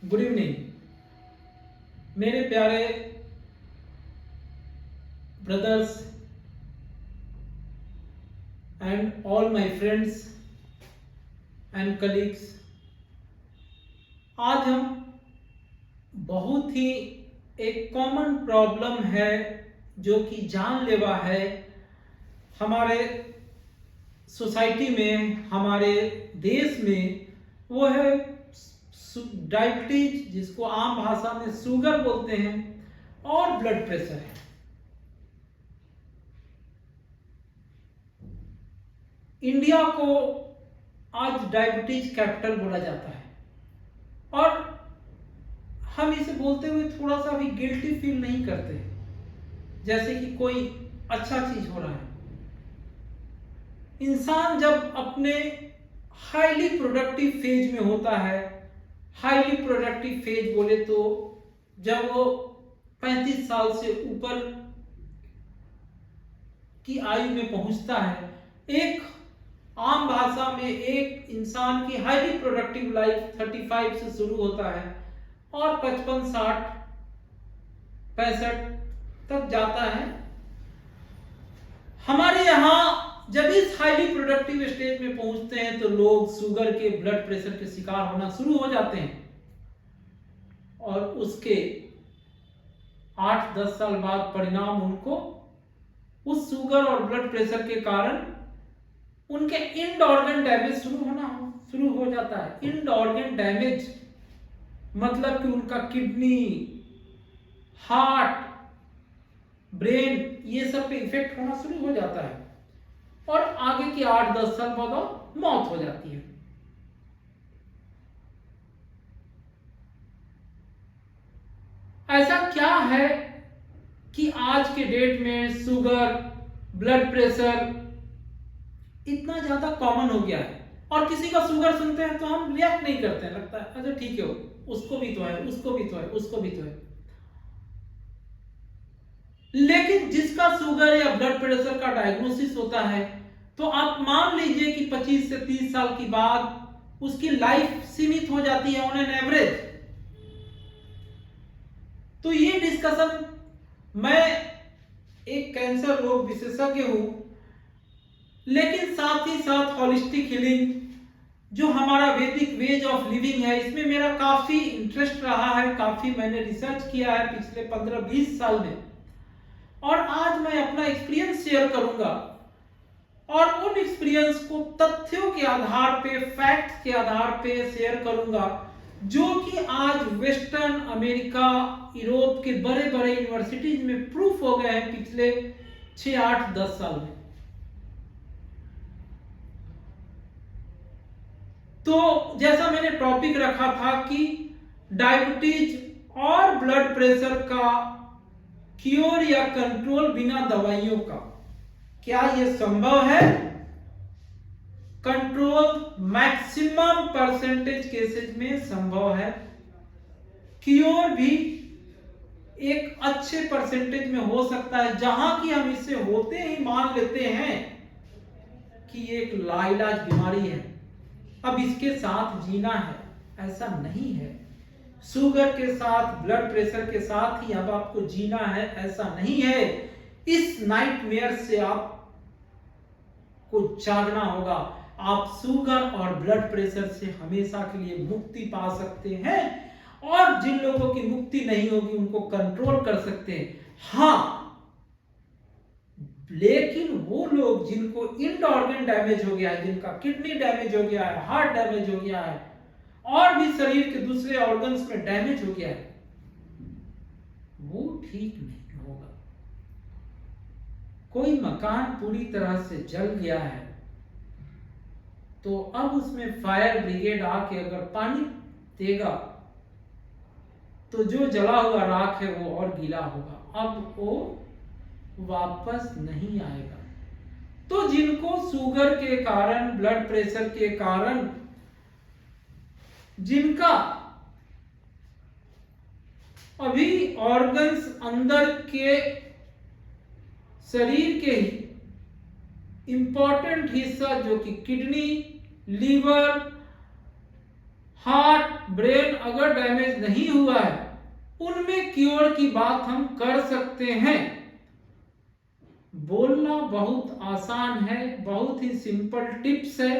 Good evening मेरे प्यारे brothers and all my friends and colleagues. आज हम बहुत ही एक कॉमन प्रॉब्लम है जो कि जानलेवा है हमारे सोसाइटी में, हमारे देश में, वो है डायबिटीज, जिसको आम भाषा में शुगर बोलते हैं, और ब्लड प्रेशर है। इंडिया को आज डायबिटीज कैपिटल बोला जाता है और हम इसे बोलते हुए थोड़ा सा भी गिल्टी फील नहीं करते, जैसे कि कोई अच्छा चीज हो रहा है। इंसान जब अपने हाईली प्रोडक्टिव फेज में होता है, हाईली प्रोडक्टिव फेज बोले तो जब वो 35 साल से ऊपर की आयु में पहुंचता है, एक आम भाषा में एक इंसान की हाईली प्रोडक्टिव लाइफ 35 से शुरू होता है और 55, 60, 65 तक जाता है। हमारे यहाँ जब इस हाईली प्रोडक्टिव स्टेज में पहुंचते हैं तो लोग शुगर के, ब्लड प्रेशर के शिकार होना शुरू हो जाते हैं और उसके 8-10 साल बाद परिणाम उनको उस शुगर और ब्लड प्रेशर के कारण उनके इंड ऑर्गन डैमेज शुरू हो जाता है। इंड ऑर्गन डैमेज मतलब कि उनका किडनी, हार्ट, ब्रेन, ये सब पे इफेक्ट होना शुरू हो जाता है और आगे के 8-10 साल बाद मौत हो जाती है। ऐसा क्या है कि आज के डेट में शुगर, ब्लड प्रेशर इतना ज्यादा कॉमन हो गया है और किसी का शुगर सुनते हैं तो हम रिएक्ट नहीं करते हैं, लगता है अच्छा ठीक है, उसको भी तो है, उसको भी तो है, उसको भी तो है। लेकिन जिसका शुगर या ब्लड प्रेशर का डायग्नोसिस होता है तो आप मान लीजिए कि 25 से 30 साल की बाद उसकी लाइफ सीमित हो जाती है ऑन एन एवरेज। तो ये डिस्कशन, मैं एक कैंसर रोग विशेषज्ञ हूं, लेकिन साथ ही साथ हॉलिस्टिक हीलिंग जो हमारा वैदिक वेज ऑफ लिविंग है, इसमें मेरा काफी इंटरेस्ट रहा है, काफी मैंने रिसर्च किया है पिछले 15-20 साल में और आज मैं अपना एक्सपीरियंस शेयर करूंगा और उन एक्सपीरियंस को तथ्यों के आधार पे, फैक्ट्स के आधार पे शेयर करूंगा जो कि आज वेस्टर्न अमेरिका, यूरोप के बड़े बड़े यूनिवर्सिटीज में प्रूफ हो गए हैं पिछले 6, 8, 10 साल में। तो जैसा मैंने टॉपिक रखा था कि डायबिटीज और ब्लड प्रेशर का क्योर या कंट्रोल बिना दवाइयों का, क्या यह संभव है? कंट्रोल मैक्सिमम परसेंटेज केसेस में संभव है, क्योर भी एक अच्छे परसेंटेज में हो सकता है, जहां कि हम इसे होते ही मान लेते हैं कि ये एक लाइलाज बीमारी है, अब इसके साथ जीना है। ऐसा नहीं है। शुगर के साथ, ब्लड प्रेशर के साथ ही अब आपको जीना है, ऐसा नहीं है। इस नाइटमेयर से आपको जागना होगा। आप शुगर और ब्लड प्रेशर से हमेशा के लिए मुक्ति पा सकते हैं और जिन लोगों की मुक्ति नहीं होगी उनको कंट्रोल कर सकते हैं। हाँ, लेकिन वो लोग जिनको इंड ऑर्गन डैमेज हो गया है, जिनका किडनी डैमेज हो गया है, हार्ट डैमेज हो गया है और भी शरीर के दूसरे ऑर्गन्स में डैमेज हो गया है, वो ठीक नहीं होगा। कोई मकान पूरी तरह से जल गया है तो अब उसमें फायर ब्रिगेड आके अगर पानी देगा तो जो जला हुआ राख है वो और गीला होगा, अब वो वापस नहीं आएगा। तो जिनको शुगर के कारण, ब्लड प्रेशर के कारण, जिनका अभी ऑर्गन्स अंदर के शरीर के इंपॉर्टेंट हिस्सा जो कि किडनी, लीवर, हार्ट ब्रेन अगर डैमेज नहीं हुआ है उनमें क्योर की बात हम कर सकते हैं। बोलना बहुत आसान है, बहुत ही सिंपल टिप्स है,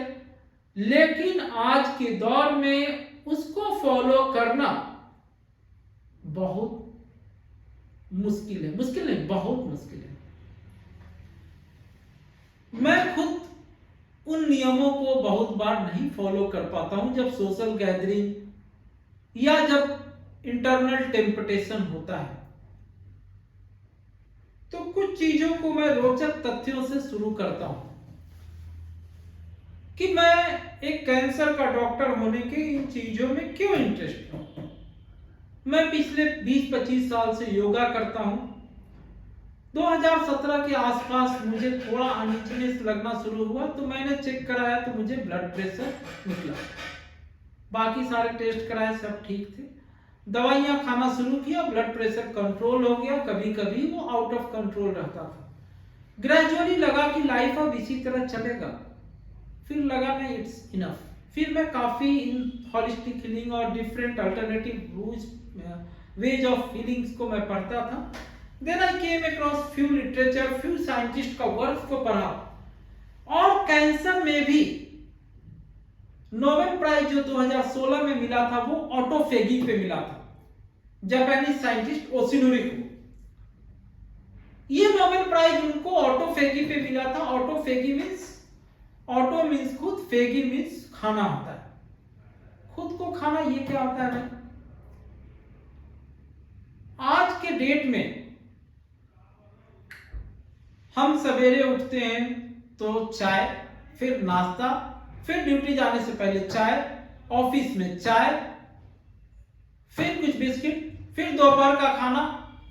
लेकिन आज के दौर में उसको फॉलो करना बहुत मुश्किल है। मुश्किल नहीं, बहुत मुश्किल है। मैं खुद उन नियमों को बहुत बार नहीं फॉलो कर पाता हूं जब सोशल गैदरिंग या जब इंटरनल टेम्पटेशन होता है। तो कुछ चीजों को मैं रोचक तथ्यों से शुरू करता हूं कि मैं एक कैंसर का डॉक्टर होने के इन चीजों में क्यों इंटरेस्ट हूं। मैं पिछले 20-25 साल से योगा करता हूं। 2017 के आसपास मुझे थोड़ा अनइचनेस लगना शुरू हुआ तो मैंने चेक कराया तो मुझे ब्लड प्रेशर निकला। बाकी सारे टेस्ट कराए, सब ठीक थे। दवाइयां खाना शुरू किया, ब्लड प्रेशर कंट्रोल हो गया। कभी कभी वो आउट ऑफ कंट्रोल रहता था। ग्रेजुअली लगा कि लाइफ अब इसी तरह चलेगा। फिर लगा नहीं, इट्स इनफ। फिर मैं काफी इन हॉलिस्टिक हीलिंग और different alternative ways of feelings को मैं पढ़ता था। Then I came across few literature, few scientist का वर्क को पढ़ा। और कैंसर में भी नोबेल प्राइज जो 2016 में मिला था वो ऑटोफेगी पे मिला था, जापानीज साइंटिस्ट ओशिनोरी को। ये नोबेल प्राइज उनको ऑटोफेगी पे मिला था। ऑटोफेगी मींस, ऑटो मींस खुद, फेगी मींस खाना होता है। खुद को खाना, ये क्या होता है भाई? आज के डेट में हम सवेरे उठते हैं तो चाय, फिर नाश्ता, फिर ड्यूटी जाने से पहले चाय, ऑफिस में चाय, फिर कुछ बिस्किट, फिर दोपहर का खाना,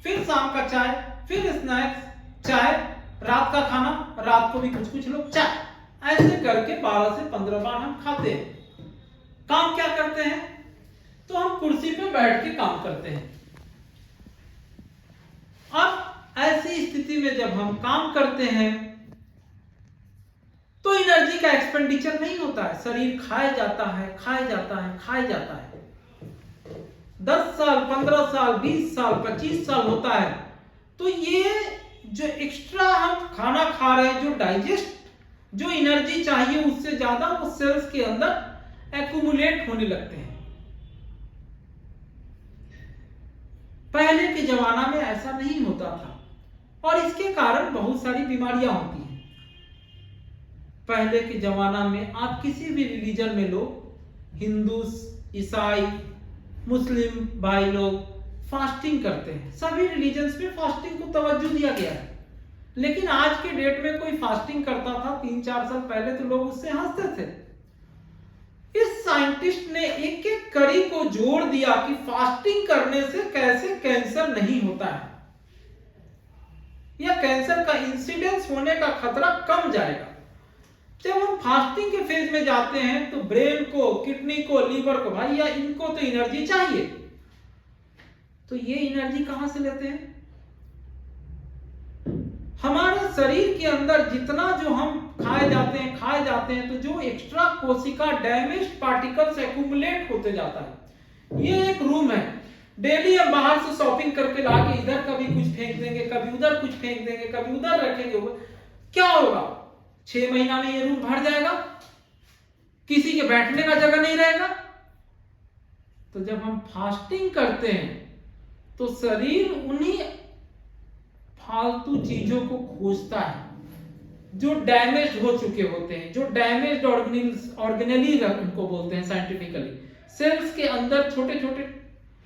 फिर शाम का चाय, फिर स्नैक्स, चाय, रात का खाना, रात को भी कुछ कुछ लोग चाय। ऐसे करके 12 से 15 बार हम खाते हैं। काम क्या करते हैं? तो हम कुर्सी पे बैठ के काम करते हैं। अब ऐसी स्थिति में जब हम काम करते हैं तो एनर्जी का एक्सपेंडिचर नहीं होता है। शरीर खाया जाता है, खाया जाता है, खाया जाता है। 10 साल, 15 साल, 20 साल, 25 साल होता है तो ये जो एक्स्ट्रा हम खाना खा रहे हैं, जो डाइजेस्ट, जो एनर्जी चाहिए उससे ज्यादा वो सेल्स के अंदर एक्यूमुलेट होने लगते हैं। पहले के जमाना में ऐसा नहीं होता था और इसके कारण बहुत सारी बीमारियां होती हैं। पहले के जमाना में आप किसी भी रिलीजन में लो, हिंदू, ईसाई, मुस्लिम भाई लोग फास्टिंग करते हैं। सभी रिलीजन्स में फास्टिंग को तवज्जो दिया गया है। लेकिन आज के डेट में कोई फास्टिंग करता था 3-4 साल पहले तो लोग उससे हंसते थे। इस साइंटिस्ट ने एक एक कड़ी को जोड़ दिया कि फास्टिंग करने से कैसे कैंसर नहीं होता है या कैंसर का इंसिडेंस होने का खतरा कम जाएगा। जब हम फास्टिंग के फेज में जाते हैं तो ब्रेन को, किडनी को, लीवर को, भाई या इनको तो एनर्जी चाहिए। तो ये एनर्जी कहां से लेते हैं? हमारे शरीर के अंदर जितना जो हम खाए जाते हैं तो जो एक्स्ट्रा कोशिका डैमेज पार्टिकल्स एक्यूमुलेट होते जाता है। ये एक रूम है, डेली हम बाहर से शॉपिंग करके लाके इधर कभी कुछ फेंक देंगे, कभी उधर कुछ फेंक देंगे, कभी उधर रखेंगे। क्या होगा? 6 महीना में ये रूम भर जाएगा, किसी के बैठने का जगह नहीं रहेगा। तो जब हम फास्टिंग करते हैं तो शरीर उन्हीं फालतू चीजों को खोजता है जो डैमेज हो चुके होते हैं, जो डैमेज्ड ऑर्गेनेली उनको बोलते हैं साइंटिफिकली। सेल्स के अंदर छोटे छोटे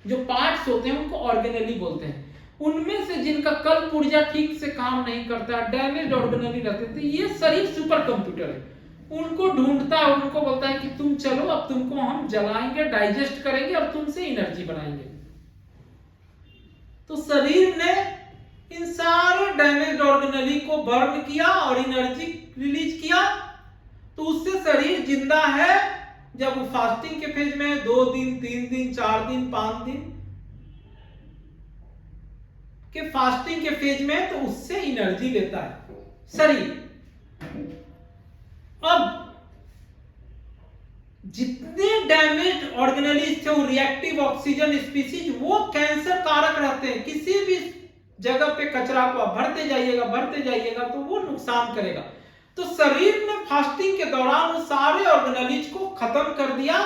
जो पार्ट्स होते हैं उनको ऑर्गेनेली बोलते हैं। उनमें से जिनका कल्प ऊर्जा ठीक से काम नहीं करता, डैमेज्ड ऑर्गेनेली रहते थे, ये शरीर सुपर कंप्यूटर है। उनको ढूंढता है, उनको बोलता है कि तुम चलो, अब तुमको हम जलाएंगे, डाइजेस्ट करेंगे और तुमसे एनर्जी बनाएंगे। तो शरीर ने इन सारे डैमेज्ड ऑर्गेनेली को बर्न किया और एनर्जी रिलीज किया, तो उससे शरीर जिंदा है। जब वो फास्टिंग के फेज में 2 दिन, 3 दिन, 4 दिन, 5 दिन के फास्टिंग के फेज में, तो उससे एनर्जी लेता है शरीर। अब जितने डैमेज ऑर्गेनेलिज थे वो रिएक्टिव ऑक्सीजन स्पीसीज वो कैंसर कारक रहते हैं। किसी भी जगह पे कचरा को आप भरते जाइएगा तो वो नुकसान करेगा। तो शरीर ने फास्टिंग के दौरान वो सारे ऑर्गेनेलिज को खत्म कर दिया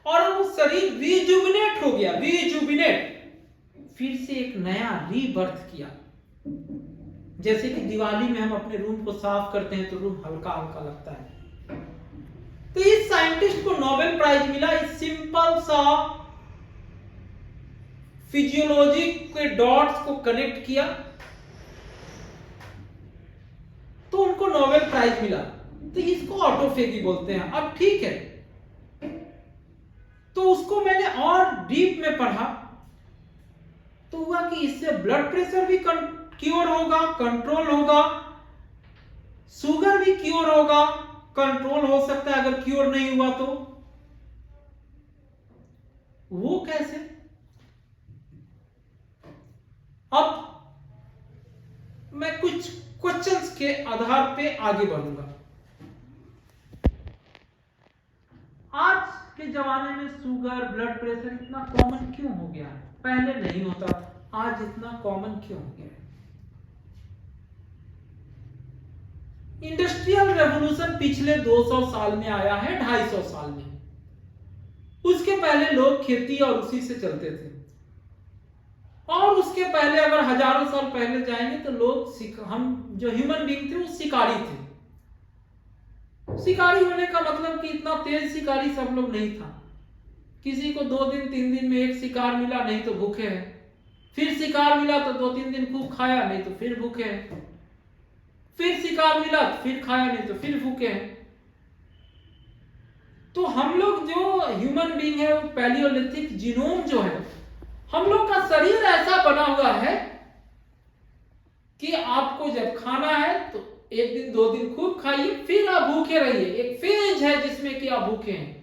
और वो शरीर रीजुबिनेट हो गया, रीजुबिनेट, फिर से एक नया रीबर्थ किया। जैसे कि दिवाली में हम अपने रूम को साफ करते हैं तो रूम हल्का हल्का लगता है। तो इस साइंटिस्ट को नोबेल प्राइज मिला इस सिंपल सा फिजियोलॉजी के डॉट्स को कनेक्ट किया तो उनको नोबेल प्राइज मिला। तो इसको ऑटोफेगी बोलते हैं। अब ठीक है, तो उसको मैंने और डीप में पढ़ा तो हुआ कि इससे ब्लड प्रेशर भी क्योर होगा, कंट्रोल होगा, शुगर भी क्योर होगा, कंट्रोल हो सकता है अगर क्योर नहीं हुआ तो। वो कैसे? अब मैं कुछ क्वेश्चंस के आधार पे आगे बढ़ूंगा। आज के जमाने में शुगर, ब्लड प्रेशर इतना कॉमन क्यों हो गया है? पहले नहीं होता, आज इतना कॉमन क्यों हो गया है? इंडस्ट्रियल रेवोल्यूशन पिछले 200 साल में आया है, 250 साल में। उसके पहले लोग खेती और उसी से चलते थे। और उसके पहले अगर हजारों साल पहले जाएंगे तो लोग, हम जो ह्यूमन बीइंग थे वो शिकारी थे। शिकारी होने का मतलब कि इतना तेज शिकारी सब लोग नहीं था। किसी को 2 दिन 3 दिन में एक शिकार मिला, नहीं तो भूखे हैं। फिर शिकार मिला तो 2-3 दिन खूब खाया, नहीं तो फिर भूखे हैं। फिर शिकार मिला तो फिर खाया, नहीं तो फिर भूखे हैं। तो हम लोग जो ह्यूमन बीइंग है वो पैलियोलिथिक जीनोम जो है, हम लोग का शरीर ऐसा बना हुआ है कि आपको जब खाना है तो 1 दिन 2 दिन खूब खाइए, फिर आप भूखे रहिए। एक फेज है जिसमें कि आप भूखे हैं।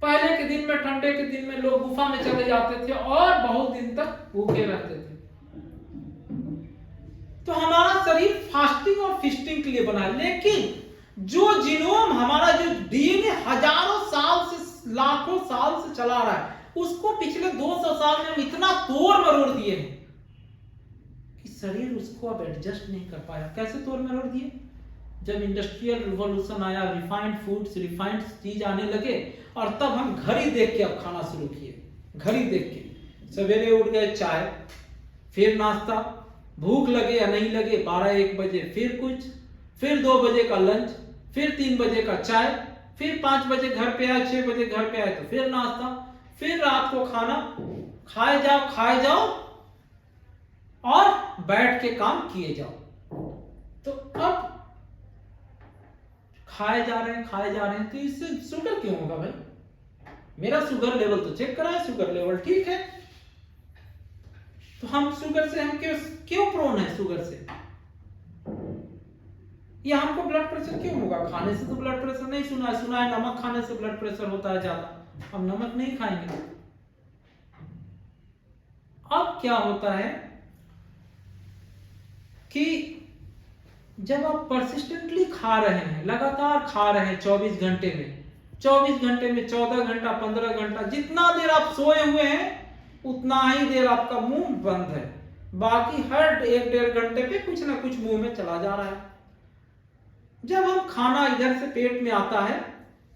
पहले के दिन में, ठंडे के दिन में लोग गुफा में चले जाते थे और बहुत दिन तक भूखे रहते थे। तो हमारा शरीर फास्टिंग और फीस्टिंग के लिए बना है। लेकिन जो जीनोम, हमारा जो डीएनए हजारों साल से, लाखों साल से चला रहा है, उसको पिछले 200 साल में हम इतना तोड़ मरोड़ दिए हैं कि शरीर उसको अब एडजस्ट नहीं कर पाया। कैसे तोड़ मरोड़ दिए? जब इंडस्ट्रियल रिवॉल्यूशन आया, रिफाइंड फूड्स, रिफाइंड चीज आने लगे, और तब हम घड़ी देख के अब खाना शुरू किए। घड़ी देख के सवेरे उठ गए, चाय, फिर नाश्ता, भूख लगे या नहीं लगे 12-1 बजे फिर कुछ, फिर 2 बजे का लंच, फिर 3 बजे का चाय, फिर 5 बजे घर पे आए, 6 बजे घर पे आए तो फिर नाश्ता, फिर रात को खाना। खाए जाओ और बैठ के काम किए जाओ। तो अब खाए जा रहे हैं तो इससे शुगर क्यों होगा भाई? मेरा शुगर लेवल तो चेक करा है, शुगर लेवल ठीक है, तो हम शुगर से, हम क्यों प्रोन है शुगर से? या हमको ब्लड प्रेशर क्यों होगा? खाने से तो ब्लड प्रेशर नहीं सुना है नमक खाने से ब्लड प्रेशर होता है ज्यादा, हम नमक नहीं खाएंगे। अब क्या होता है कि जब आप परसिस्टेंटली खा रहे हैं, लगातार खा रहे हैं 24 घंटे में 14 घंटा, 15 घंटा, जितना देर आप सोए हुए हैं उतना ही देर आपका मुंह बंद है, बाकी हर 1-1.5 घंटे पे कुछ ना कुछ मुंह में चला जा रहा है। जब हम खाना इधर से पेट में आता है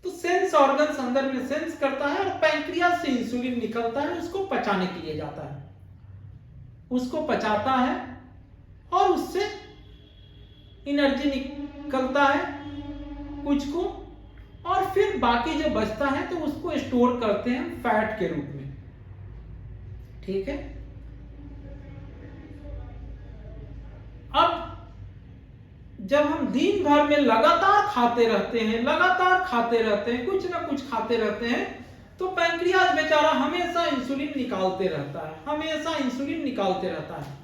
तो सेंस ऑर्गन्स अंदर में सेंस करता है और पैंक्रियास से इंसुलिन निकलता है, उसको पचाने के लिए जाता है, उसको पचाता है और उससे एनर्जी निकलता है कुछ को, और फिर बाकी जो बचता है तो उसको स्टोर करते हैं फैट के रूप में। ठीक है। अब जब हम दिन भर में लगातार खाते रहते हैं, कुछ ना कुछ खाते रहते हैं, तो पैंक्रियाज बेचारा हमेशा इंसुलिन निकालते रहता है।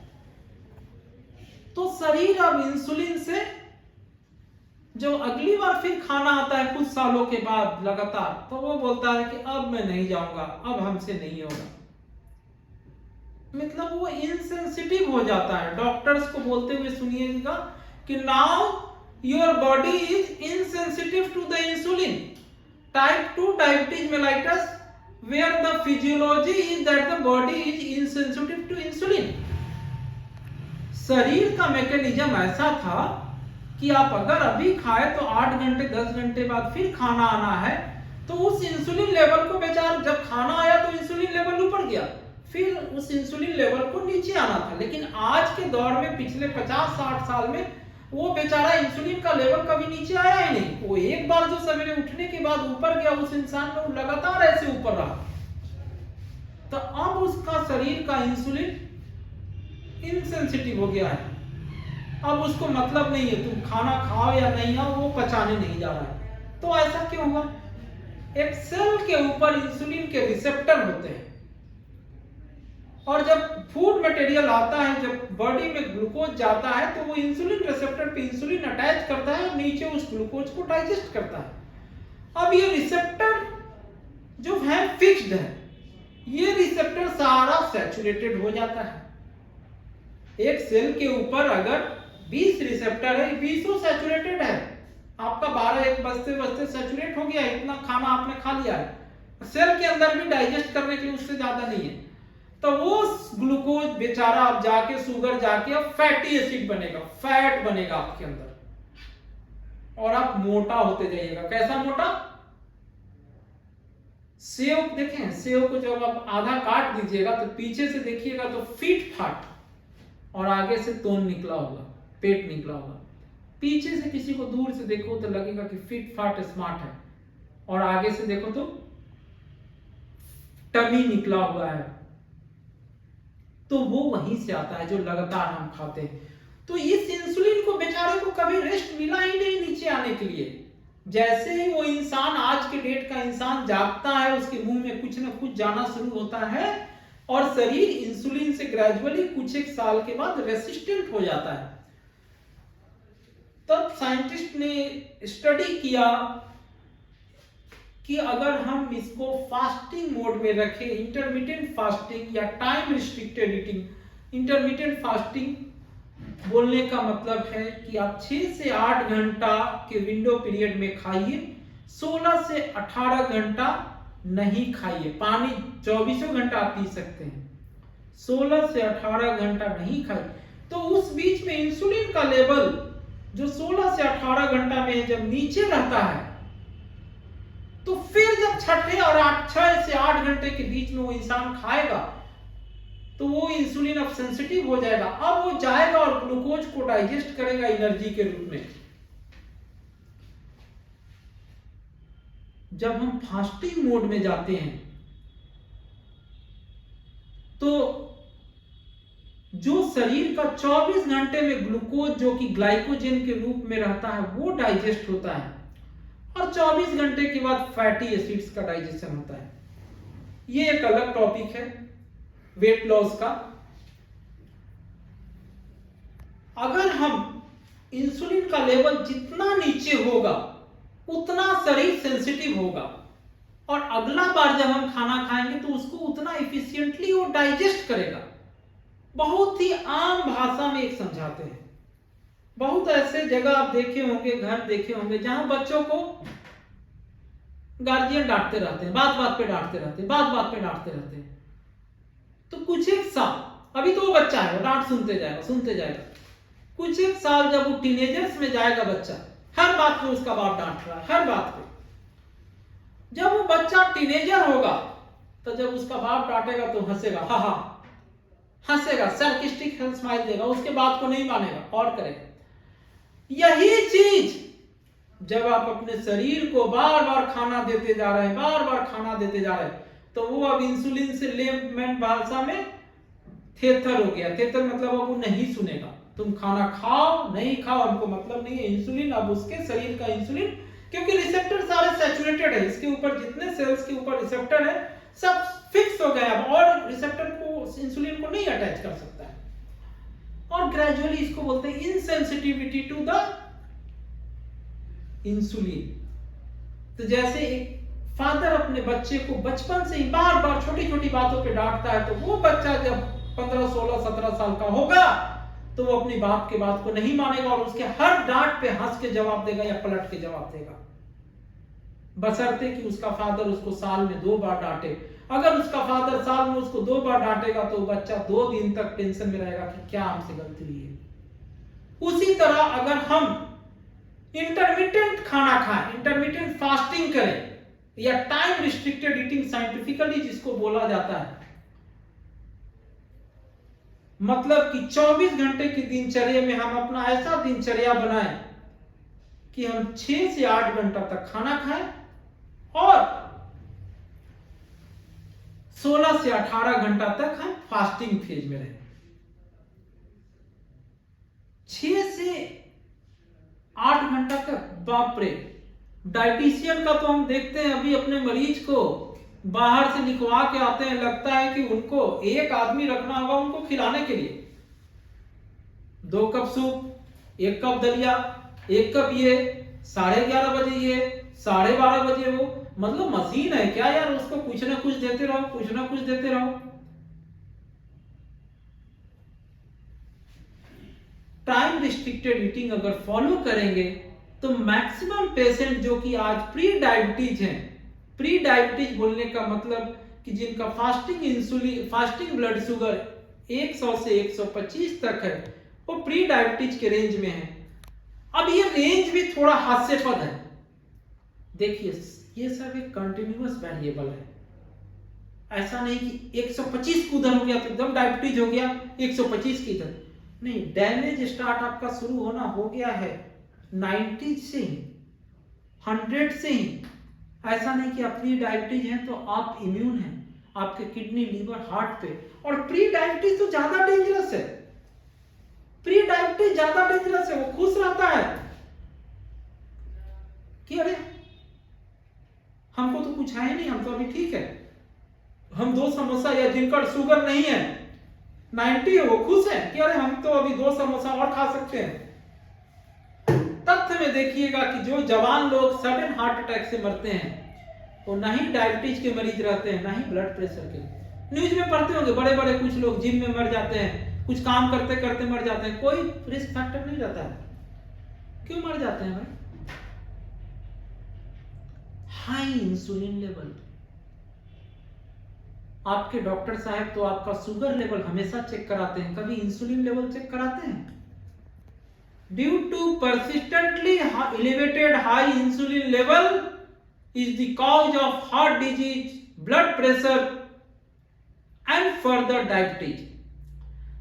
तो शरीर अब इंसुलिन से, जो अगली बार फिर खाना आता है कुछ सालों के बाद लगातार, तो वो बोलता है कि अब मैं नहीं जाऊंगा, अब हमसे नहीं होगा। मतलब वो इनसेंसिटिव हो जाता है। डॉक्टर्स को बोलते हुए सुनिएगा कि now your body is insensitive to the insulin. Type 2 diabetes mellitus where the physiology is that the body is insensitive to insulin। शरीर का मैकेनिज्म ऐसा था कि आप अगर अभी खाए तो 8 घंटे 10 घंटे बाद फिर खाना आना है, तो उस इंसुलिन लेवल को बेचारा, जब खाना आया तो इंसुलिन लेवल ऊपर गया, फिर उस इंसुलिन लेवल को नीचे आना था। लेकिन आज के दौर में पिछले 50-60 साल में वो बेचारा इंसुलिन का लेवल कभी नीचे आया ही नहीं। वो एक बार जो सवेरे उठने के बाद ऊपर गया, उस इंसान में लगातार ऐसे ऊपर रहा। तो अब उसका शरीर का इंसुलिन इनसेंसिटिव हो गया है। अब उसको मतलब नहीं है तुम खाना खाओ या नहीं खाओ, वो पचाने नहीं जा रहा है। तो ऐसा क्यों हुआ? एक सेल के ऊपर इंसुलिन के रिसेप्टर होते हैं, और जब फूड मटेरियल आता है, जब बॉडी में ग्लूकोज जाता है, तो वो इंसुलिन रिसेप्टर पे इंसुलिन अटैच करता है और नीचे उस ग्लूकोज को डाइजेस्ट करता है। अब ये रिसेप्टर जो है फिक्स्ड है, ये रिसेप्टर सारा सैचुरेटेड हो जाता है। एक सेल के ऊपर अगर 20 रिसेप्टर है, 20 सैचुरेटेड है, आपका 12-1 बजते बजते सैचुरेट हो गया, इतना खाना आपने खा लिया है, सेल के अंदर भी डाइजेस्ट करने के लिए उससे ज्यादा नहीं है। तो वो ग्लूकोज बेचारा अब जाके शुगर जाके अब फैटी एसिड बनेगा, फैट बनेगा आपके अंदर, और आप मोटा होते जाइएगा। कैसा मोटा? सेव देखें, सेव को जब आप आधा काट दीजिएगा तो पीछे से देखिएगा तो फीट फाट, और आगे से तोन निकला होगा, पेट निकला होगा। पीछे से किसी को दूर से देखो तो लगेगा कि फिट फाट स्मार्ट है, और आगे से देखो तो टमी निकला हुआ है। तो वो वहीं से आता है जो लगातार हम खाते हैं। तो इस इंसुलिन को बेचारे को कभी रेस्ट मिला ही नहीं नीचे आने के लिए। जैसे ही वो इंसान, आज के डेट का इंसान जागता है, उसके मुंह में कुछ ना कुछ जाना शुरू होता है, और शरीर इंसुलिन से ग्रेजुअली कुछ एक साल के बाद रेसिस्टेंट हो जाता है। तब साइंटिस्ट ने स्टडी किया कि अगर हम इसको फास्टिंग मोड में रखें, इंटरमिटेंट फास्टिंग या time restricted eating. Intermittent fasting बोलने का मतलब है कि आप 6 से 8 घंटा के विंडो पीरियड में खाइए, 16 से 18 घंटा नहीं खाइए। पानी 24 घंटा आप पी सकते हैं, 16 से 18 घंटा नहीं खाइए। तो उस बीच में इंसुलिन का लेवल जो 16 से 18 घंटा में जब नीचे रहता है, तो फिर जब छठे और 6 से 8 घंटे के बीच में वो इंसान खाएगा, तो वो इंसुलिन अब सेंसिटिव हो जाएगा। अब वो जाएगा और ग्लूकोज को डाइजेस्ट करेगा एनर्जी के रूप में। जब हम फास्टिंग मोड में जाते हैं, तो जो शरीर का 24 घंटे में ग्लूकोज जो कि ग्लाइकोजन के रूप में रहता है, वो डाइजेस्ट होता है, और 24 घंटे के बाद फैटी एसिड्स का डाइजेशन होता है। ये एक अलग टॉपिक है वेट लॉस का। अगर हम इंसुलिन का लेवल जितना नीचे होगा, उतना शरीर सेंसिटिव होगा, और अगला बार जब हम खाना खाएंगे तो उसको उतना इफिशिएंटली वो डाइजेस्ट करेगा। बहुत ही आम भाषा में एक समझाते हैं। बहुत ऐसे जगह आप देखे होंगे, घर देखे होंगे, जहां बच्चों को गार्जियन डांटते रहते हैं, बात बात पे डांटते रहते हैं, बात बात पे डांटते रहते हैं। तो कुछ एक साल, अभी तो वो बच्चा है, वो डांट सुनते जाएगा सुनते जाएगा। कुछ एक साल जब वो टीनेजर्स में जाएगा बच्चा, हर बात पे उसका बाप डांट रहा है, हर बात पे। जब वो बच्चा टीनेजर होगा, तो जब उसका बाप डांटेगा तो हंसेगा, हा हा हंसेगा, सार्कास्टिक स्माइल देगा, उसके बात को नहीं मानेगा और करेगा। यही चीज जब आप अपने शरीर को बार बार खाना देते जा रहे हैं, बार बार खाना देते जा रहे हैं, तो वो अब इंसुलिन से लेमैन भाषा में थेथर हो गया। थेथर मतलब अब वो नहीं सुनेगा। तुम खाना खाओ नहीं खाओ हमको मतलब नहीं है। इंसुलिन अब उसके शरीर का इंसुलिन, क्योंकि रिसेप्टर सारे सैचुरेटेड है, इसके ऊपर जितने सेल्स के ऊपर रिसेप्टर है सब फिक्स हो गए अब, और रिसेप्टर को इंसुलिन को नहीं अटैच कर सकता है। और ग्रेजुअली इसको बोलते हैं इनसेंसिटिविटी टू द इंसुलिन। तो जैसे एक फादर अपने बच्चे को बचपन से ही बार बार छोटी छोटी बातों पे डांटता है, तो वो बच्चा जब 15, 16, 17 साल का होगा तो वो अपनी बाप के बात को नहीं मानेगा, और उसके हर डांट पे हंस के जवाब देगा या पलट के जवाब देगा। बशर्ते कि उसका फादर उसको साल में 2 बार डांटे। अगर उसका फादर साल में उसको 2 बार डांटेगा तो बच्चा 2 दिन तक टेंशन में रहेगा कि क्या हमसे गलती हुई है। उसी तरह अगर हम इंटरमिटेंट खाना खाएं, इंटरमिटेंट फास्टिंग करें, या टाइम रिस्ट्रिक्टेड ईटिंग साइंटिफिकली जिसको बोला जाता है, मतलब कि 24 घंटे की दिनचर्या में हम अपना ऐसा दिनचर्या बनाएं कि हम 6 से 8 घंटा तक खाना खाएं और 16 से 18 घंटा तक हम फास्टिंग फेज में रहें। 6 से 8 घंटा तक, बाप रे। डाइटिशियन का तो हम देखते हैं अभी अपने मरीज को बाहर से लिखवा के आते हैं, लगता है कि उनको एक आदमी रखना होगा उनको खिलाने के लिए। 2 कप सूप, 1 कप दलिया, 1 कप ये, 11:30 बजे ये, 12:30 बजे वो, मतलब मशीन है क्या यार, उसको कुछ ना कुछ देते रहो, कुछ ना कुछ देते रहो। टाइम रिस्ट्रिक्टेड ईटिंग अगर फॉलो करेंगे तो मैक्सिमम पेशेंट जो कि आज प्री डायबिटीज हैं, प्री डायबिटीज बोलने का मतलब कि जिनका फास्टिंग ब्लड शुगर 100 से 125 तक है, वो प्री डायबिटीज के रेंज में है। अब ये रेंज भी थोड़ा हास्यास्पद है। देखिए ये सब एक कंटिन्यूअस वेरिएबल है, ऐसा नहीं कि 125 को उधर हो गया तो एकदम डायबिटीज हो गया, 125 की इधर नहीं। डैमेज स्टार्ट आपका शुरू होना हो गया है 90 से ही, 100 से ही। ऐसा नहीं कि आप प्री डायबिटीज हैं तो आप इम्यून हैं, आपके किडनी, लीवर, हार्ट पे। और प्री डायबिटीज तो ज्यादा डेंजरस है, प्री डायबिटीज ज्यादा डेंजरस है। वो खुश रहता है कि अरे हमको तो कुछ है ही नहीं, हम तो अभी ठीक है, हम 2 समोसा, या जिनका शुगर नहीं है 90 है वो खुश है कि अरे हम तो अभी 2 समोसा और खा सकते हैं। तथ्य में देखिएगा कि जो जवान लोग सडन हार्ट अटैक से मरते हैं वो ना ही डायबिटीज के मरीज रहते हैं, ना ही ब्लड प्रेशर के। न्यूज में पढ़ते होंगे बड़े बड़े कुछ लोग जिम में मर जाते हैं, कुछ काम करते करते मर जाते हैं, कोई रिस्क फैक्टर नहीं रहता है। क्यों मर जाते हैं भाई? High insulin level. आपके डॉक्टर साहब तो आपका शुगर लेवल हमेशा चेक कराते हैं, कभी इंसुलिन लेवल चेक कराते हैं? Due to persistently elevated high insulin level is the cause of heart disease, blood pressure and further diabetes.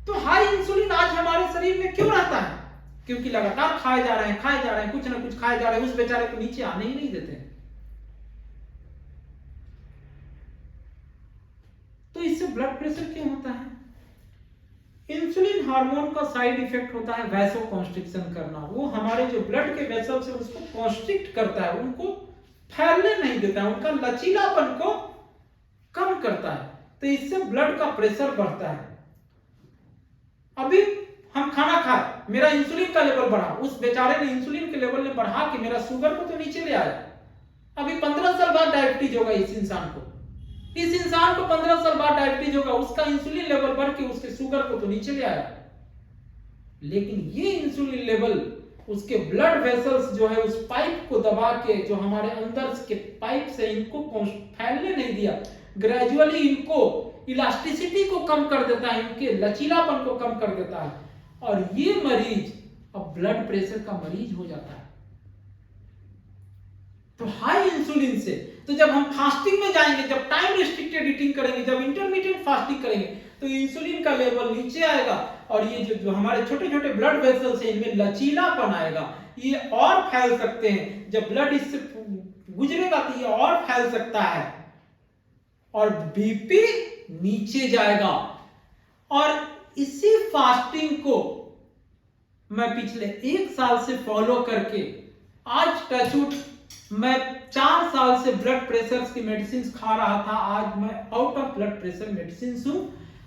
तो हाई इंसुलिन आज हमारे शरीर में क्यों रहता है? क्योंकि लगातार खाए जा रहे हैं, कुछ ना कुछ खाए जा रहे हैं, उस बेचारे को नीचे आने ही नहीं देते हैं। तो इससे ब्लड प्रेशर क्यों होता है? इंसुलिन हार्मोन का साइड इफेक्ट होता है वैसो कॉन्स्ट्रिक्शन करना। वो हमारे जो ब्लड के वेसल्स है उसको कॉन्स्ट्रिक्ट करता है, उनको फैलने नहीं देता है, उनका लचीलापन को कम करता है। तो इससे ब्लड का प्रेशर बढ़ता है। अभी हम खाना खाए, मेरा इंसुलिन का लेवल बढ़ा, उस बेचारे ने इंसुलिन के लेवल ने बढ़ा के मेरा शुगर को तो नीचे ले आया। अभी 15 साल बाद डायबिटीज होगा इस इंसान को, इस इंसान को 15 साल बाद डायबिटीज होगा, उसका इंसुलिन लेवल बढ़ के उसके शुगर को तो नीचे ले आया। लेकिन ये इंसुलिन लेवल उसके ब्लड वेसल्स जो है उस पाइप को दबा के, जो हमारे अंदर के पाइप से इनको फैलने नहीं दिया, ग्रेजुअली इनको इलास्टिसिटी को कम कर देता है, इनके लचीलापन को कम कर देता है, और ये मरीज अब ब्लड प्रेशर का मरीज हो जाता है। तो हाई इंसुलिन से, तो जब हम फास्टिंग में जाएंगे, जब टाइम रिस्ट्रिक्टेड ईटिंग करेंगे, जब इंटरमिटेंट फास्टिंग करेंगे, तो इंसुलिन का लेवल नीचे आएगा और ये जो हमारे छोटे छोटे ब्लड वेसल्स हैं इनमें लचीलापन आएगा, ये और फैल सकते हैं। जब ब्लड इससे गुजरेगा तो ये और फैल सकता है और बीपी नीचे जाएगा। और इसी फास्टिंग को मैं पिछले 1 साल से फॉलो करके आज टचवुड मैं 4 साल से ब्लड प्रेशर की मेडिसिन खा रहा था, आज मैं out of blood pressure medicine हूं।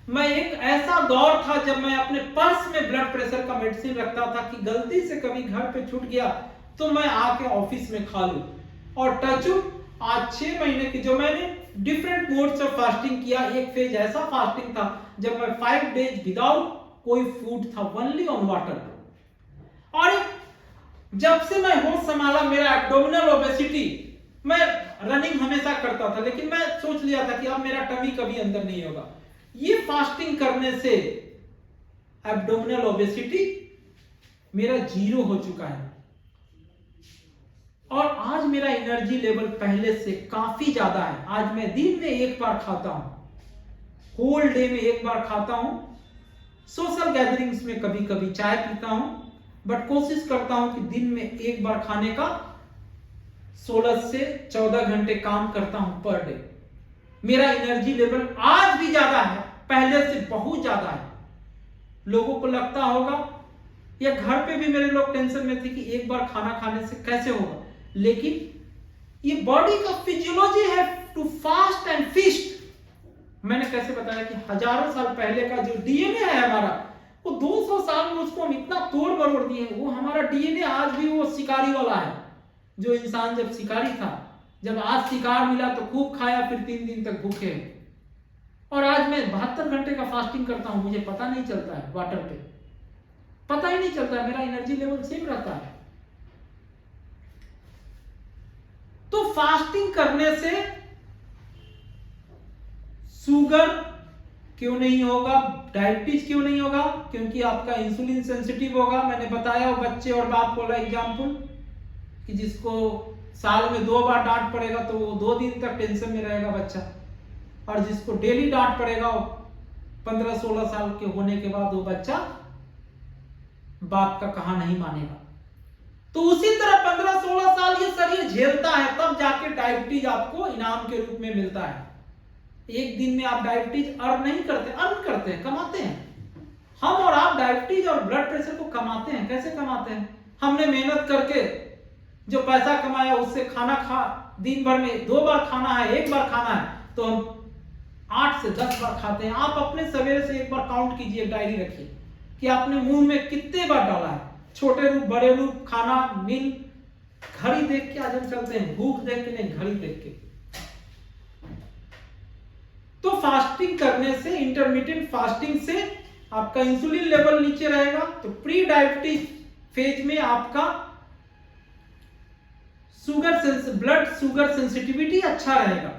मैं एक ऐसा दौर था जब मैं अपने पर्स में ब्लड प्रेशर का मेडिसिन रखता था कि गलती से कभी घर पे छूट गया तो मैं आके ऑफिस में खा लूं। और टचवुड आज 6 महीने की जो मैंने डिफरेंट मोड्स ऑफ फास्टिंग किया, एक फेज ऐसा फास्टिंग था जब मैं 5 डेज विदाउट कोई फूड था, ओनली ऑन वाटर। और जब से मैं होश संभाला, मेरा एब्डोमिनल ओबेसिटी, मैं रनिंग हमेशा करता था, लेकिन मैं सोच लिया था कि अब मेरा टमी कभी अंदर नहीं होगा। ये फास्टिंग करने से एब्डोमिनल ओबेसिटी मेरा 0 हो चुका है, और आज मेरा एनर्जी लेवल पहले से काफी ज्यादा है। आज मैं दिन में एक बार खाता हूं, होल डे में एक बार खाता हूं। सोशल गैदरिंग्स में कभी कभी चाय पीता हूं, बट कोशिश करता हूं कि दिन में एक बार खाने का 16 से 14 घंटे काम करता हूं पर डे। मेरा एनर्जी लेवल आज भी ज्यादा है, पहले से बहुत ज्यादा है। लोगों को लगता होगा, या घर पे भी मेरे लोग टेंशन में थे कि एक बार खाना खाने से कैसे होगा, लेकिन ये बॉडी का फिजियोलॉजी है टू फास्ट एंड फीस्ट। मैंने कैसे बताया कि हजारों साल पहले का जो डीएनए है हमारा, वो 200 साल में उसको हम इतना तोड़ मरोड़ दिए। वो हमारा डीएनए आज भी वो शिकारी वाला है, जो इंसान जब शिकारी था, जब आज शिकार मिला तो खूब खाया, फिर 3 दिन तक भूखे। और आज मैं 72 घंटे का फास्टिंग करता हूं, मुझे पता नहीं चलता है, वाटर पे पता ही नहीं चलता है, मेरा एनर्जी लेवल सेम रहता है। तो फास्टिंग करने से शुगर क्यों नहीं होगा, डायबिटीज क्यों नहीं होगा? क्योंकि आपका इंसुलिन सेंसिटिव होगा। मैंने बताया बच्चे और बाप वाला एग्जाम्पल, कि जिसको साल में 2 बार डांट पड़ेगा तो वो 2 दिन तक टेंशन में रहेगा बच्चा, और जिसको डेली डांट पड़ेगा 15-16 साल के होने के बाद वो बच्चा बाप का कहा नहीं मानेगा। तो उसी तरह 15-16 साल ये शरीर झेलता है, तब जाके डायबिटीज आपको इनाम के रूप में मिलता है। एक दिन में आप डायबिटीज अर्न नहीं करते, अर्न करते हैं, कमाते हैं। हम और आप डायबिटीज और ब्लड प्रेशर को कमाते हैं। कैसे कमाते हैं? हमने मेहनत करके जो पैसा कमाया उससे खाना खा, दिन भर में 2 बार खाना है, 1 बार खाना है, तो हम 8 से 10 बार खाते हैं। आप अपने सवेरे से एक बार काउंट कीजिए, डायरी रखिए कि आपने मुंह में कितने बार डाला है। छोटे रूप, बड़े रूप, खाना, मील, घड़ी देख के आज हम चलते हैं, भूख देख के नहीं, घड़ी देख के। तो फास्टिंग करने से, इंटरमिटेंट फास्टिंग से आपका इंसुलिन लेवल नीचे रहेगा, तो प्री डायबिटीज फेज में आपका ब्लड शुगर सेंसिटिविटी अच्छा रहेगा।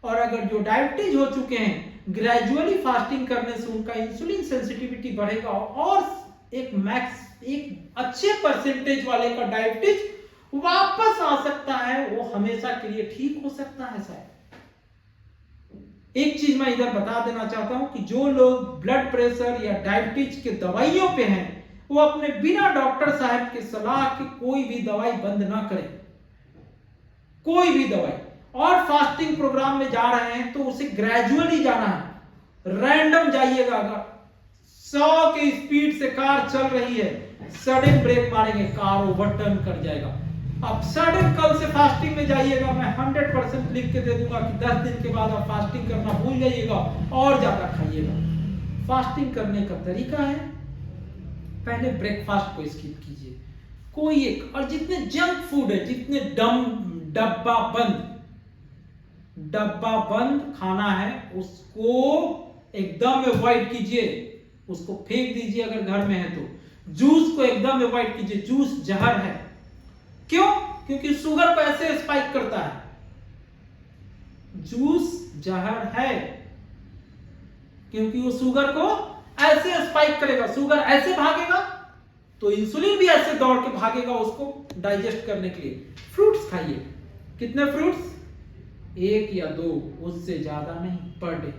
और अगर जो डायबिटीज हो चुके हैं, ग्रेजुअली फास्टिंग करने से उनका इंसुलिन सेंसिटिविटी बढ़ेगा, और एक अच्छे परसेंटेज वाले का डायबिटीज वापस आ सकता है, वो हमेशा के लिए ठीक हो सकता है। शायद एक चीज मैं इधर बता देना चाहता हूं कि जो लोग ब्लड प्रेशर या डायबिटीज के दवाइयों पे हैं, वो अपने बिना डॉक्टर साहब के सलाह के कोई भी दवाई बंद ना करें, कोई भी दवाई। और फास्टिंग प्रोग्राम में जा रहे हैं तो उसे ग्रेजुअली जाना है, रैंडम जाइएगा। अगर 100 के स्पीड से कार चल रही है, सडन ब्रेक मारेंगे, कार ओवरटर्न कर जाएगा। अब सडन कल से फास्टिंग में जाइएगा, मैं 100% लिख के दे दूंगा कि 10 दिन के बाद आप फास्टिंग करना भूल जाइएगा और ज्यादा खाइएगा। फास्टिंग करने का तरीका है, पहले ब्रेकफास्ट को स्किप कीजिए, कोई एक, और जितने जंक फूड है, जितने डब्बा बंद खाना है, उसको एकदम अवॉइड कीजिए, उसको फेंक दीजिए अगर घर में है तो। जूस को एकदम अवॉइड कीजिए, जूस जहर है। क्यों? क्योंकि शुगर को ऐसे स्पाइक करता है। जूस जहर है क्योंकि वो शुगर को ऐसे स्पाइक करेगा, शुगर ऐसे भागेगा तो इंसुलिन भी ऐसे दौड़ के भागेगा उसको डाइजेस्ट करने के लिए। फ्रूट्स खाइए, कितने फ्रूट्स? 1 या 2, उससे ज्यादा नहीं, पर डे।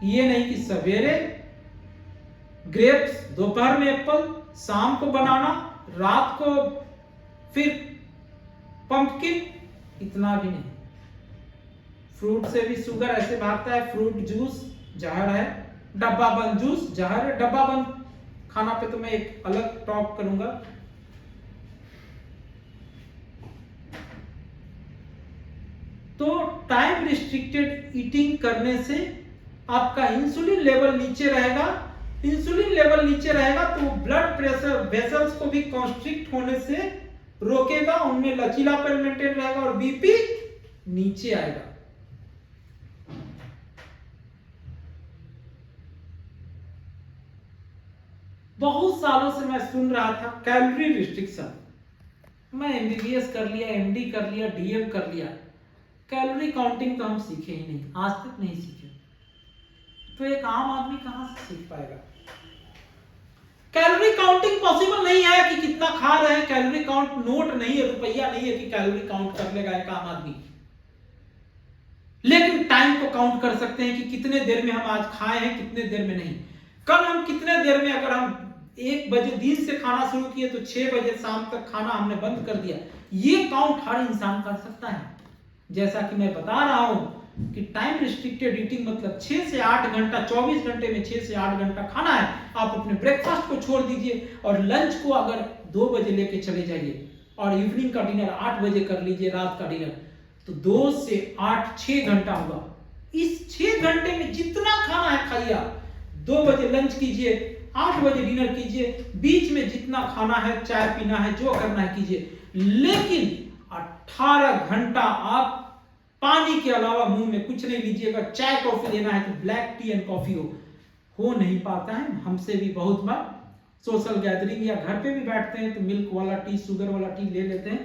ये नहीं कि सवेरे ग्रेप्स, दोपहर में एप्पल, शाम को बनाना, रात को फिर पंपकिन, इतना भी नहीं। फ्रूट से भी शुगर ऐसे भागता है। फ्रूट जूस जहर है, डब्बा बंद जूस जहर है। डब्बा बंद खाना पे तो मैं एक अलग टॉक करूंगा। तो टाइम रिस्ट्रिक्टेड ईटिंग करने से आपका इंसुलिन लेवल नीचे रहेगा। इंसुलिन लेवल नीचे रहेगा तो ब्लड प्रेशर वेसल्स को भी कॉन्स्ट्रिक्ट होने से रोकेगा, उनमें लचीलापन मेंटेन रहेगा और बीपी नीचे आएगा। बहुत सालों से मैं सुन रहा था कैलोरी रिस्ट्रिक्शन, मैं एमबीबीएस कर लिया, एमडी कर लिया, डीएम कर लिया, कैलोरी काउंटिंग तो हम सीखे ही नहीं, आज तक नहीं सीखे। तो एक आम आदमी कहां से सीख पाएगा? कैलोरी काउंटिंग पॉसिबल नहीं है कि कितना खा रहे हैं। कैलोरी काउंट नोट नहीं है, रुपया नहीं है कि कैलोरी काउंट कर लेगा एक आम आदमी। लेकिन टाइम को काउंट कर सकते हैं कि कितने देर में हम आज खाए हैं, कितने देर में नहीं। कल हम कितने देर में, अगर हम 1 बजे दिन से खाना शुरू किए तो 6 बजे शाम तक खाना हमने बंद कर दिया। ये काउंट हर इंसान कर सकता है। जैसा कि मैं बता रहा हूं कि टाइम रिस्ट्रिक्टेड ईटिंग मतलब 6 से 8 घंटा, 24 घंटे में 6 से 8 घंटा खाना है। आप अपने ब्रेकफास्ट को छोड़ दीजिए और लंच को अगर 2 बजे लेके चले जाइए और इवनिंग का डिनर 8 बजे कर लीजिए, रात का डिनर, तो 2 से 8 6 घंटा होगा। इस 6 घंटे में जितना खाना है खाइए। 2 बजे लंच कीजिए, 8 बजे डिनर कीजिए, बीच में जितना खाना है, चाय पीना है, जो करना है कीजिए, लेकिन 18 घंटा आप पानी के अलावा मुंह में कुछ नहीं लीजिएगा। चाय कॉफी लेना है तो ब्लैक टी एंड कॉफी हो नहीं पाता है। हमसे भी बहुत बार सोशल गैदरिंग या घर पे भी बैठते हैं तो मिल्क वाला टी, शुगर वाला टी ले लेते हैं।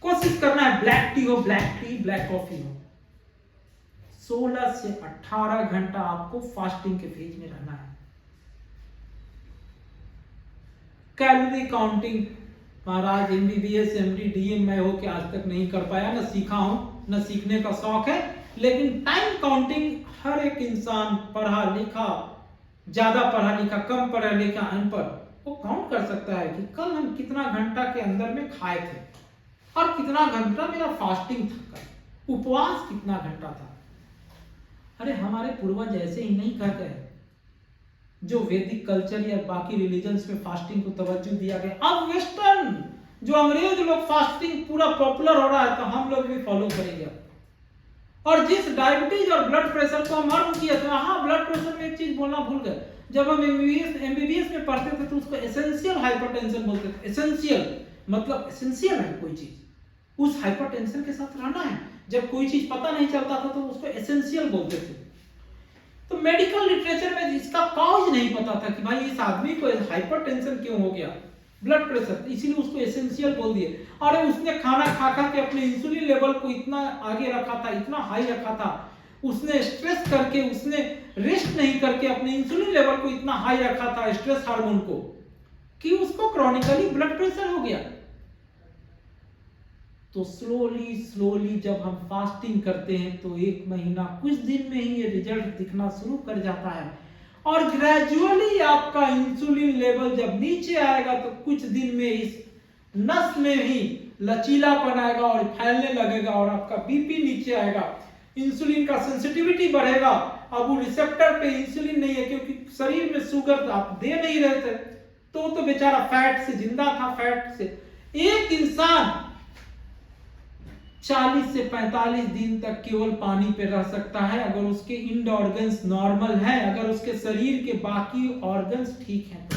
कोशिश करना है ब्लैक टी हो, ब्लैक टी, ब्लैक कॉफी हो। 16 से 18 घंटा आपको फास्टिंग के फेज में रहना है। कैलोरी काउंटिंग महाराज एमबीबीएस, एमडी, डीएम मैं हो के आज तक नहीं कर पाया, न सीखा हूं, न सीखने का शौक है। लेकिन टाइम काउंटिंग हर एक इंसान, पढ़ा लिखा, ज्यादा पढ़ा लिखा, कम पढ़ा लिखा, अनपढ़, वो काउंट कर सकता है कि कल हम कितना घंटा के अंदर में खाए थे और कितना घंटा मेरा फास्टिंग था, उपवास कितना घंटा था। अरे हमारे पूर्वज ऐसे ही नहीं करते हैं। जो वैदिक कल्चर या बाकी रिलीजन्स में फास्टिंग को तवज्जो दिया गया, अब वेस्टर्न जो अंग्रेज लोग फास्टिंग पूरा पॉपुलर हो रहा है तो हम लोग भी फॉलो करेंगे। और जिस डायबिटीज और ब्लड प्रेशर को हम अर्न किए थे, हाँ ब्लड प्रेशर में एक चीज बोलना भूल गए, जब हम एमबीबीएस में पढ़ते थे तो उसको एसेंशियल हाइपरटेंशन बोलते थे। एसेंशियल मतलब एसेंशियल है कोई चीज, उस हाइपरटेंशन के साथ रहना है। जब कोई चीज पता नहीं चलता था तो उसको एसेंशियल बोलते थे। तो मेडिकल लिटरेचर में इसका कॉज नहीं पता था कि भाई इस आदमी को हाइपरटेंशन क्यों हो गया, ब्लड प्रेशर, इसीलिए उसको एसेंशियल बोल दिए। और उसने खाना खा खा के अपने इंसुलिन लेवल को इतना आगे रखा था, इतना हाई रखा था, उसने स्ट्रेस करके, उसने रेस्ट नहीं करके अपने इंसुलिन लेवल को इतना हाई रखा था, स्ट्रेस हार्मोन को, कि उसको क्रॉनिकली ब्लड प्रेशर हो गया। तो स्लोली स्लोली जब हम फास्टिंग करते हैं तो 1 महीना, कुछ दिन में ही ये रिजल्ट दिखना शुरू कर जाता है। और ग्रेजुअली आपका इंसुलिन लेवल जब नीचे आएगा तो कुछ दिन में इस नस में ही लचीलापन आएगा और फैलने लगेगा और आपका बीपी नीचे आएगा, इंसुलिन का सेंसिटिविटी बढ़ेगा। अब वो रिसेप्टर पे इंसुलिन नहीं है क्योंकि शरीर में शुगर आप दे नहीं रहे थे, तो बेचारा फैट से जिंदा था। फैट से एक इंसान 40 से 45 दिन तक केवल पानी पे रह सकता है अगर उसके इंड ऑर्गन्स नॉर्मल है, अगर उसके शरीर के बाकी ऑर्गन्स ठीक हैं।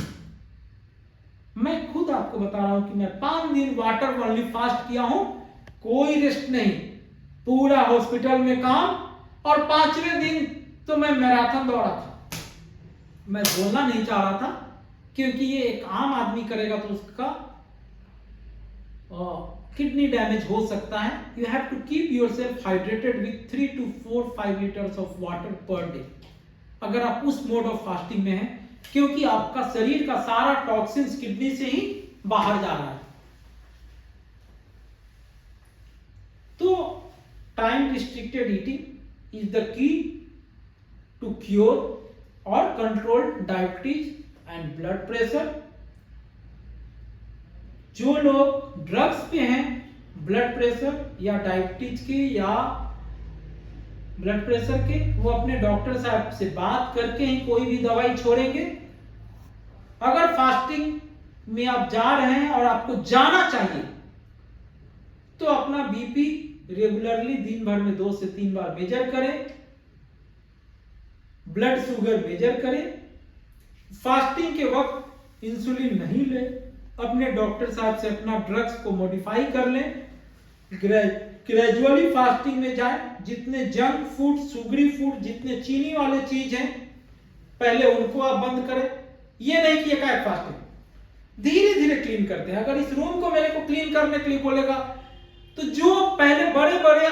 मैं खुद आपको बता रहा हूं कि मैं 5 दिन वाटर ओनली फास्ट किया हूं, कोई रेस्ट नहीं, पूरा हॉस्पिटल में काम, और 5वें दिन तो मैं मैराथन दौड़ा था। मैं बोलना नहीं चाह रहा था क्योंकि ये एक आम आदमी करेगा तो उसका किडनी डैमेज हो सकता है। You have to keep yourself hydrated with 3 to 4-5 litres of water per day अगर आप उस मोड ऑफ फास्टिंग में हैं, क्योंकि आपका शरीर का सारा टॉक्सिन्स किडनी से ही बाहर जा रहा है। तो time restricted eating is the key to cure और control diabetes and blood pressure. जो लोग ड्रग्स पे हैं, ब्लड प्रेशर या डायबिटीज के या ब्लड प्रेशर के, वो अपने डॉक्टर साहब से बात करके ही कोई भी दवाई छोड़ेंगे। अगर फास्टिंग में आप जा रहे हैं और आपको जाना चाहिए तो अपना बीपी रेगुलरली दिन भर में 2 से 3 बार मेजर करें, ब्लड शुगर मेजर करें, फास्टिंग के वक्त इंसुलिन नहीं ले, अपने डॉक्टर साहब से अपना ड्रग्स को मॉडिफाई कर लें, ग्रेजुअली फास्टिंग में जाए। जितने जंक फूड, सुगरी फूड, जितने चीनी वाले चीज हैं पहले उनको आप बंद करें। ये नहीं कि एकाएक फास्टिंग, धीरे धीरे क्लीन करते हैं। अगर इस रूम को मेरे को क्लीन करने के लिए बोलेगा तो जो पहले बड़े बड़े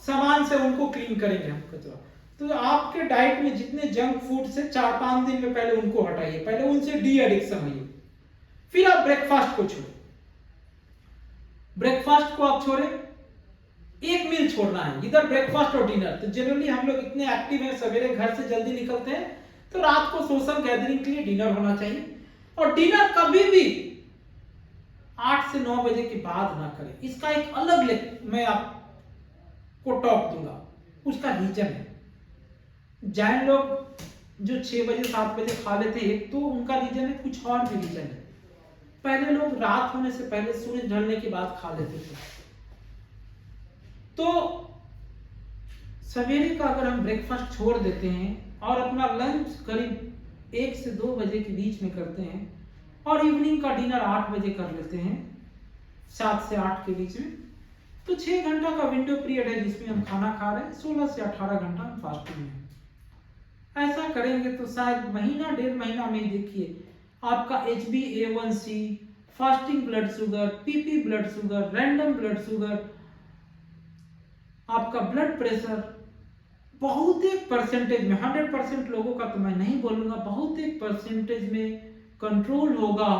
सामान से उनको क्लीन करेंगे हम कचरा। तो आपके डाइट में जितने जंक फूड से 4-5 दिन में पहले उनको हटाइए, पहले उनसे डी एडिक्शन होइए। फिर आप ब्रेकफास्ट को छोड़े, ब्रेकफास्ट को आप छोड़े, एक मील छोड़ना है, इधर ब्रेकफास्ट और डिनर। तो जनरली हम लोग इतने एक्टिव हैं, सवेरे घर से जल्दी निकलते हैं, तो रात को सोशल गैदरिंग के लिए डिनर होना चाहिए। और डिनर कभी भी 8 से 9 बजे के बाद ना करें। इसका एक अलग मैं आपको टॉक दूंगा, उसका रीजन है। जैन लोग जो 6 बजे 7 बजे खा लेते हैं, एक तो उनका रीजन है, कुछ और भी रीजन है। पहले लोग रात होने से पहले, सूरज ढलने के बाद खा लेते थे। तो सवेरे का अगर हम ब्रेकफास्ट छोड़ देते हैं और अपना लंच करीब 1 से 2 बजे के बीच में करते हैं और इवनिंग का डिनर 8 बजे कर लेते हैं, 7 से 8 के बीच में, तो 6 घंटा का विंडो पीरियड है जिसमें हम खाना खा रहे हैं। 16 से 18 घंटा हम फास्टिंग में। ऐसा करेंगे तो शायद महीना 1.5 महीना में देखिए आपका HbA1c, fasting blood sugar, PP blood sugar, random blood sugar, आपका ब्लड प्रेशर बहुत एक परसेंटेज में, 100% लोगों का तो मैं नहीं बोलूंगा, बहुत एक परसेंटेज में कंट्रोल होगा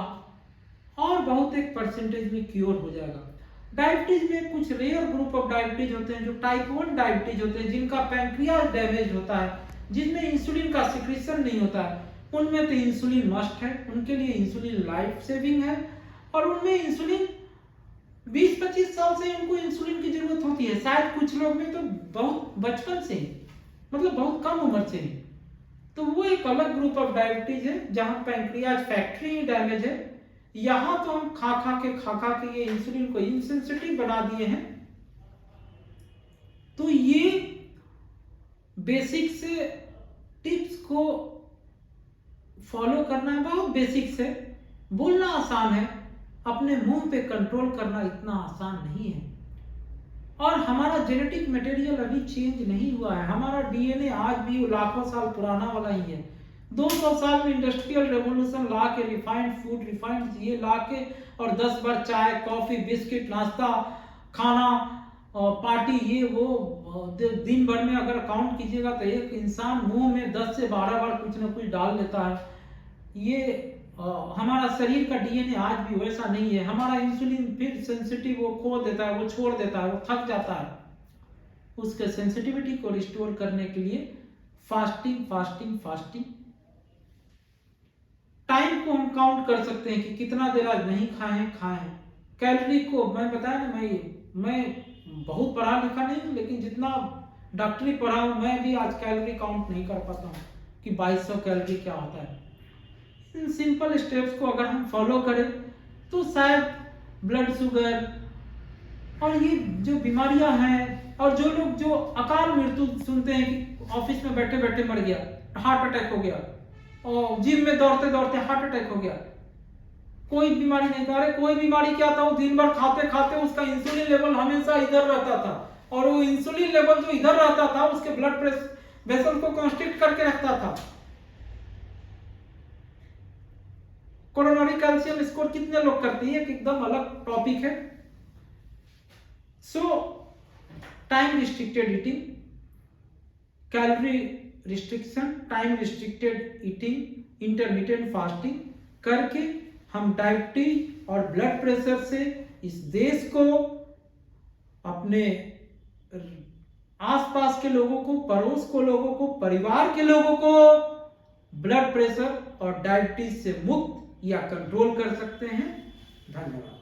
और बहुत एक परसेंटेज में क्योर हो जाएगा। डायबिटीज में कुछ रेयर ग्रुप ऑफ डायबिटीज होते हैं जो टाइप 1 डायबिटीज होते हैं, जिनका पैंक्रियाज डैमेज होता है, जिसमें इंसुलिन का सिक्रीशन नहीं होता है। उनमें तो इंसुलिन मस्ट है, उनके लिए इंसुलिन लाइफ सेविंग है। और उनमें इंसुलिन 20-25 साल से उनको इंसुलिन की जरूरत होती है। शायद कुछ लोग में तो बहुत बचपन से ही, मतलब बहुत कम उम्र से ही। तो वो एक अलग ग्रुप ऑफ डायबिटीज है जहां पैंक्रियाज फैक्ट्री ही डैमेज है। यहां तो हम खा खा के ये इंसुलिन को इनसेंसिटिव बना दिए हैं। तो ये बेसिक से टिप्स को फॉलो करना है, बहुत बेसिक से। बोलना आसान है, अपने मुंह पे कंट्रोल करना इतना आसान नहीं है। और हमारा जेनेटिक मटेरियल अभी चेंज नहीं हुआ है, हमारा डीएनए आज भी लाखों साल पुराना वाला ही है। 200 साल में इंडस्ट्रियल रेवोल्यूशन ला के, रिफाइंड फूड, रिफाइंड ये ला के, और 10 बार चाय, कॉफी, बिस्किट, नाश्ता, खाना और पार्टी, ये वो, दिन भर में अगर काउंट कीजिएगा तो एक इंसान मुंह में 10 से 12 बार कुछ ना कुछ डाल लेता है। ये हमारा शरीर का डीएनए आज भी वैसा नहीं है। हमारा इंसुलिन फिर सेंसिटिव वो खो देता है, वो छोड़ देता है, वो थक जाता है। उसके सेंसिटिविटी को रिस्टोर करने के लिए फास्टिंग फास्टिंग फास्टिंग। टाइम को हम काउंट कर सकते हैं कि कितना देर आज नहीं खाएं। कैलोरी को मैं बताया ना, मैं बहुत पढ़ा लिखा नहीं हूं, लेकिन जितना डॉक्टरी पढ़ा हूं मैं भी आज कैलोरी काउंट नहीं कर पाता हूं कि 2200 कैलोरी क्या होता है। इन सिंपल स्टेप्स को अगर हम फॉलो करें तो शायद ब्लड शुगर और ये जो बीमारियां हैं, और जो लोग जो अकाल मृत्यु सुनते हैं कि ऑफिस में बैठे बैठे मर गया, हार्ट अटैक हो गया, और जिम में दौड़ते दौड़ते हार्ट अटैक हो गया, कोई बीमारी नहीं था। अरे कोई बीमारी क्या था, वो दिन भर खाते खाते उसका इंसुलिन लेवल हमेशा इधर रहता था, और वो इंसुलिन लेवल जो इधर रहता था उसके ब्लड प्रेशर वेसल को कॉन्स्ट्रिक्ट करके रखता था। कोरोनरी कैल्शियम स्कोर कितने लोग करते हैं, एकदम अलग टॉपिक है। सो time restricted eating, calorie restriction, time restricted eating, intermittent fasting करके हम डायबिटीज और ब्लड प्रेशर से इस देश को, अपने आसपास के लोगों को, पड़ोस को लोगों को, परिवार के लोगों को ब्लड प्रेशर और डायबिटीज से मुक्त या कंट्रोल कर सकते हैं। धन्यवाद।